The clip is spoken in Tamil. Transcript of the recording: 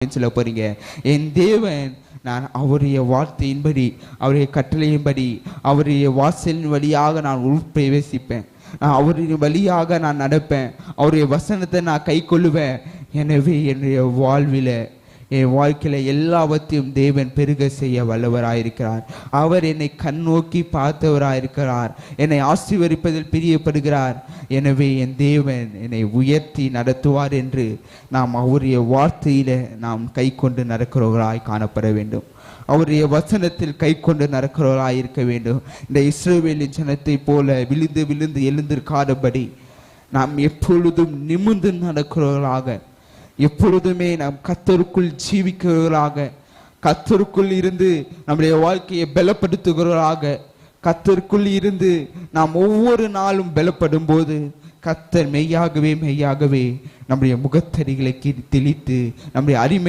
ஆமேன் சொல்ல போறீங்க. என் தேவன், நான் அவருடைய வார்த்தையின்படி, அவருடைய கட்டளையின்படி, அவருடைய வாசலின் வழியாக நான் உள்பிரவேசிப்பேன். அவருடைய வழியாக நான் நடப்பேன். அவருடைய வசனத்தை நான் கை கொள்ளுவேன். எனவே என்னுடைய வாழ்வில், என் வாழ்க்கையில் எல்லாவற்றையும் தேவன் பெருக செய்ய வல்லவராயிருக்கிறார். அவர் என்னை கண்ணோக்கி பார்த்தவராயிருக்கிறார். என்னை ஆசீர்வதிப்பதில் பிரியப்படுகிறார். எனவே என் தேவன் என்னை உயர்த்தி நடத்துவார் என்று நாம் அவருடைய வார்த்தையில நாம் கை கொண்டு நடக்கிறவர்களாய் காணப்பட வேண்டும். அவருடைய வசனத்தில் கை கொண்டு நடக்கிறவர்களாய் இருக்க வேண்டும். இந்த இஸ்ரவேலின் ஜனத்தை போல விழுந்து விழுந்து எழுந்திருக்காதபடி நாம் எப்பொழுதும் நிமிர்ந்து நடக்கிறவர்களாக, எப்பொழுதுமே நாம் கர்த்தருக்குள் ஜீவிக்கிறவர்களாக, கர்த்தருக்குள் இருந்து நம்முடைய வாழ்க்கையை பலப்படுத்துகிறவர்களாக, கர்த்தருக்குள் இருந்து நாம் ஒவ்வொரு நாளும் பலப்படும் போது கர்த்தர் மெய்யாகவே மெய்யாகவே நம்முடைய முகத்தடிகளை தெளித்து நம்முடைய அருமை